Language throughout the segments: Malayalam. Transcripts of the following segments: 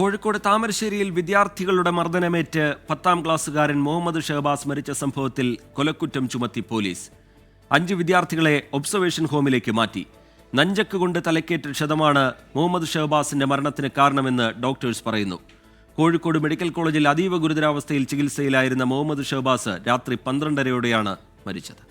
കോഴിക്കോട് താമരശ്ശേരിയിൽ വിദ്യാർത്ഥികളുടെ മർദ്ദനമേറ്റ് 10ാം ക്ലാസ്സുകാരൻ മുഹമ്മദ് ഷഹബാസ് മരിച്ച സംഭവത്തിൽ കൊലക്കുറ്റം ചുമത്തി പോലീസ്. 5 വിദ്യാർത്ഥികളെ ഒബ്സർവേഷൻ ഹോമിലേക്ക് മാറ്റി. നഞ്ചക്ക് കൊണ്ട് തലക്കേറ്റ ക്ഷതമാണ് മുഹമ്മദ് ഷഹബാസിന്റെ മരണത്തിന് കാരണമെന്ന് ഡോക്ടേഴ്സ് പറയുന്നു. കോഴിക്കോട് മെഡിക്കൽ കോളേജിൽ അതീവ ഗുരുതരാവസ്ഥയിൽ ചികിത്സയിലായിരുന്ന മുഹമ്മദ് ഷഹബാസ് രാത്രി 12:30-ഓടെയാണ് മരിച്ചത്.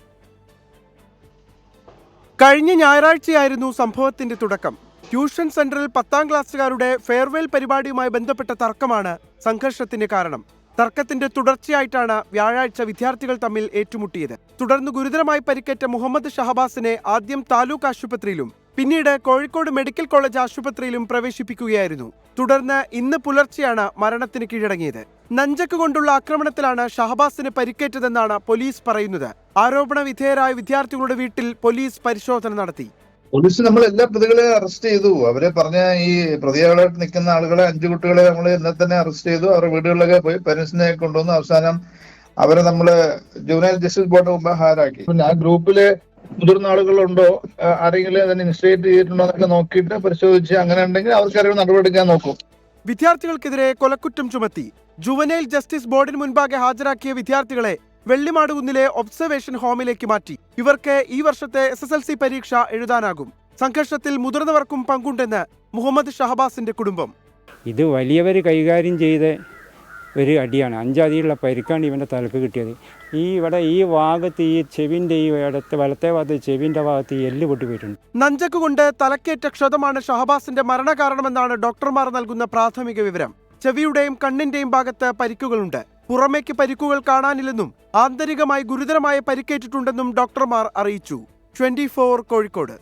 കഴിഞ്ഞ ഞായറാഴ്ചയായിരുന്നു സംഭവത്തിന്റെ തുടക്കം. ട്യൂഷൻ സെന്ററിൽ 10ാം ക്ലാസ്സുകാരുടെ ഫെയർവെൽ പരിപാടിയുമായി ബന്ധപ്പെട്ട തർക്കമാണ് സംഘർഷത്തിന് കാരണം. തർക്കത്തിന്റെ തുടർച്ചയായിട്ടാണ് വ്യാഴാഴ്ച വിദ്യാർത്ഥികൾ തമ്മിൽ ഏറ്റുമുട്ടിയത്. തുടർന്ന് ഗുരുതരമായി പരിക്കേറ്റ മുഹമ്മദ് ഷഹബാസിനെ ആദ്യം താലൂക്ക് ആശുപത്രിയിലും പിന്നീട് കോഴിക്കോട് മെഡിക്കൽ കോളേജ് ആശുപത്രിയിലും പ്രവേശിപ്പിക്കുകയായിരുന്നു. തുടർന്ന് ഇന്ന് പുലർച്ചെയാണ് മരണത്തിന് കീഴടങ്ങിയത്. നഞ്ചക്ക് കൊണ്ടുള്ള ആക്രമണത്തിലാണ് ഷഹബാസിന് പരിക്കേറ്റതെന്നാണ് പോലീസ് പറയുന്നത്. ആരോപണ വിധേയരായ വിദ്യാർത്ഥികളുടെ വീട്ടിൽ പോലീസ് പരിശോധന നടത്തി. പോലീസ് നമ്മൾ എല്ലാ പ്രതികളെ അറസ്റ്റ് ചെയ്തു. അവരെ പറഞ്ഞ ഈ പ്രതികളായിട്ട് നിൽക്കുന്ന ആളുകളെ 5 കുട്ടികളെ നമ്മൾ ഇന്നലെ തന്നെ അറസ്റ്റ് ചെയ്തു. അവരുടെ വീടുകളിലൊക്കെ പോയി പേരൻസിനെ കൊണ്ടുവന്നു. അവസാനം അവരെ നമ്മള് ജുവനൈൽ ജസ്റ്റിസ് ബോർഡ് മുമ്പ് ഹാജരാക്കി. പിന്നെ ആ ഗ്രൂപ്പില് മുതിർന്ന ആളുകളുണ്ടോ, ആരെങ്കിലും അതിനെ ഇൻസ്റ്റിഗേറ്റ് ചെയ്തിട്ടുണ്ടോ എന്നൊക്കെ നോക്കിയിട്ട് പരിശോധിച്ച് അങ്ങനെ ഉണ്ടെങ്കിൽ അവർക്കറിവ് നടപടിയെടുക്കാൻ നോക്കും. വിദ്യാർത്ഥികൾക്കെതിരെ കൊലക്കുറ്റം ചുമത്തി ജുവനൈൽ ജസ്റ്റിസ് ബോർഡിന് മുൻപാകെ ഹാജരാക്കിയ വിദ്യാർത്ഥികളെ വെള്ളിമാടുകുന്നിലെ ഒബ്സർവേഷൻ ഹോമിലേക്ക് മാറ്റി. ഇവർക്ക് ഈ വർഷത്തെ SSLC പരീക്ഷ എഴുതാനാകും. സംഘർഷത്തിൽ മുതിർന്നവർക്കും പങ്കുണ്ടെന്ന് മുഹമ്മദ് ഷഹബാസിന്റെ കുടുംബം. ഇത് വലിയവർ കൈകാര്യം ചെയ്ത ഒരു അടിയാണ്. 5 അടിയുള്ള പരിക്കാണ് ഇവൻ്റെ തലക്ക് കിട്ടിയത്. ഈ ഭാഗത്ത് ഈ ചെവിൻ്റെ ഈ ഇടത്തെ വലത്തെ ഭാഗത്ത് ചെവിൻ്റെ ഭാഗത്ത് ഈ എല്ല് പൊട്ടിപ്പോയിട്ടുണ്ട്. നഞ്ചക്ക് കൊണ്ട് തലക്കേറ്റ ക്ഷതമാണ് ഷഹബാസിന്റെ മരണകാരണമെന്നാണ് ഡോക്ടർമാർ നൽകുന്ന പ്രാഥമിക വിവരം. ചെവിയുടെയും കണ്ണിന്റെയും ഭാഗത്ത് പരിക്കുകളുണ്ട്. പുറമേക്ക് പരിക്കുകൾ കാണാനില്ലെന്നും ആന്തരികമായി ഗുരുതരമായ പരിക്കേറ്റിട്ടുണ്ടെന്നും ഡോക്ടർമാർ അറിയിച്ചു. 24 കോഴിക്കോട്.